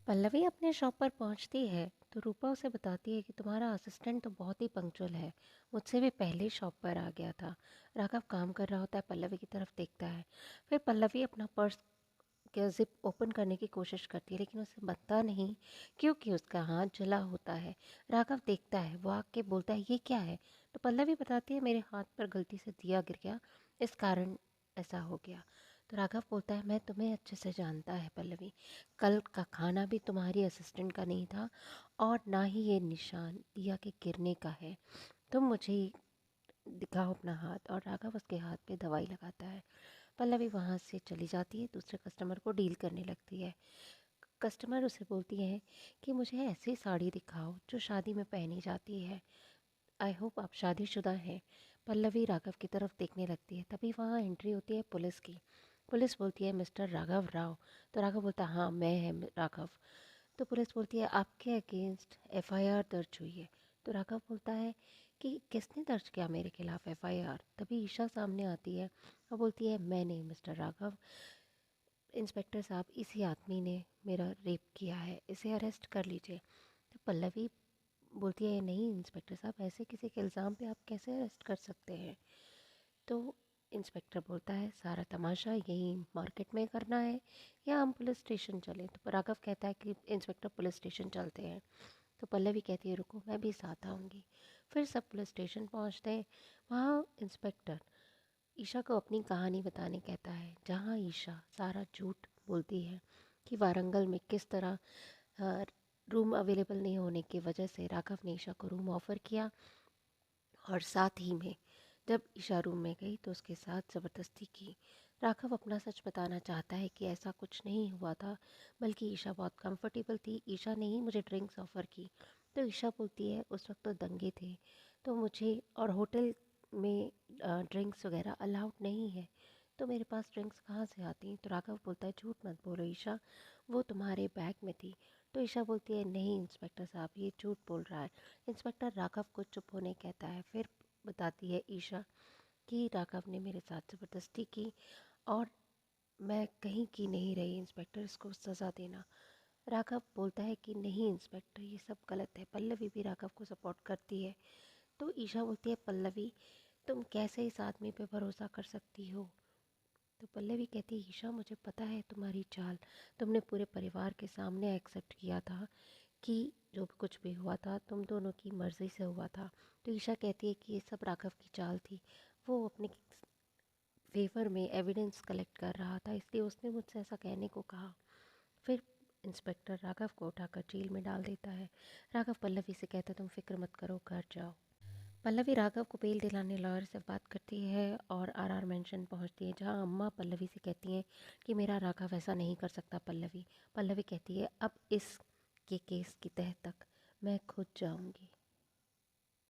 पल्लवी अपने शॉप पर पहुंचती है तो रूपा उसे बताती है कि तुम्हारा असिस्टेंट तो बहुत ही पंक्चुअल है। मुझसे भी पहले ही शॉप पर आ गया था। राघव काम कर रहा होता है, पल्लवी की तरफ देखता है। फिर पल्लवी अपना पर्स के जिप ओपन करने की कोशिश करती है लेकिन उसे बनता नहीं, क्योंकि उसका हाथ जला होता है। राघव देखता है, वो आके बोलता है ये क्या है। तो पल्लवी बताती है मेरे हाथ पर गलती से दिया गिर गया, इस कारण ऐसा हो गया। तो राघव बोलता है मैं तुम्हें अच्छे से जानता है पल्लवी, कल का खाना भी तुम्हारी असिस्टेंट का नहीं था और ना ही ये निशान दिया के गिरने का है। तुम मुझे दिखाओ अपना हाथ। और राघव उसके हाथ पे दवाई लगाता है। पल्लवी वहाँ से चली जाती है, दूसरे कस्टमर को डील करने लगती है। कस्टमर उसे बोलती है कि मुझे ऐसी साड़ी दिखाओ जो शादी में पहनी जाती है। आई होप आप शादीशुदा हैं। पल्लवी राघव की तरफ देखने लगती है, तभी वहाँ एंट्री होती है पुलिस की। पुलिस बोलती है मिस्टर राघव राव। तो राघव बोलता है हाँ मैं है राघव। तो पुलिस बोलती है आपके अगेंस्ट एफआईआर दर्ज हुई है। तो राघव बोलता है कि किसने दर्ज किया मेरे खिलाफ एफआईआर। तभी ईशा सामने आती है और बोलती है मैंने मिस्टर राघव, इंस्पेक्टर साहब इसी आदमी ने मेरा रेप किया है, इसे अरेस्ट कर लीजिए। तो पल्लवी बोलती है नहीं इंस्पेक्टर साहब, ऐसे किसी के इल्ज़ाम पे आप कैसे अरेस्ट कर सकते हैं। तो इंस्पेक्टर बोलता है सारा तमाशा यहीं मार्केट में करना है या हम पुलिस स्टेशन चलें। तो राघव कहता है कि इंस्पेक्टर पुलिस स्टेशन चलते हैं। तो पल्लवी कहती है रुको मैं भी साथ आऊँगी। फिर सब पुलिस स्टेशन पहुँचते हैं। वहाँ इंस्पेक्टर ईशा को अपनी कहानी बताने कहता है, जहाँ ईशा सारा झूठ बोलती है कि वारंगल में किस तरह रूम अवेलेबल नहीं होने की वजह से राघव ने ईशा को रूम ऑफ़र किया, और साथ ही में जब ईशा रूम में गई तो उसके साथ ज़बरदस्ती की। राघव अपना सच बताना चाहता है कि ऐसा कुछ नहीं हुआ था, बल्कि ईशा बहुत कंफर्टेबल थी, ईशा ने ही मुझे ड्रिंक्स ऑफ़र की। तो ईशा बोलती है उस वक्त तो दंगे थे, तो मुझे और होटल में ड्रिंक्स वगैरह अलाउड नहीं है, तो मेरे पास ड्रिंक्स कहाँ से आती। तो राघव बोलता है झूठ मत बोलो ईशा, वो तुम्हारे बैग में थी। तो ईशा बोलती है नहीं इंस्पेक्टर साहब ये झूठ बोल रहा है। इंस्पेक्टर राघव को चुप होने कहता है। फिर बताती है ईशा कि राघव ने मेरे साथ ज़बरदस्ती की और मैं कहीं की नहीं रही, इंस्पेक्टर इसको सज़ा देना। राघव बोलता है कि नहीं इंस्पेक्टर ये सब गलत है। पल्लवी भी राघव को सपोर्ट करती है। तो ईशा बोलती है पल्लवी तुम कैसे इस आदमी पे भरोसा कर सकती हो। तो पल्लवी कहती है ईशा मुझे पता है तुम्हारी चाल, तुमने पूरे परिवार के सामने एक्सेप्ट किया था कि जो भी कुछ भी हुआ था तुम दोनों की मर्ज़ी से हुआ था। तो ईशा कहती है कि ये सब राघव की चाल थी, वो अपने फेवर में एविडेंस कलेक्ट कर रहा था, इसलिए उसने मुझसे ऐसा कहने को कहा। फिर इंस्पेक्टर राघव को उठाकर जेल में डाल देता है। राघव पल्लवी से कहता है तुम फिक्र मत करो, घर जाओ। पल्लवी राघव को बेल दिलाने लॉयर से बात करती है और आरआर मेंशन पहुंचती है, जहां अम्मा पल्लवी से कहती हैं कि मेरा राघव ऐसा नहीं कर सकता। पल्लवी पल्लवी कहती है अब इस के केस की तह तक मैं खुद जाऊंगी।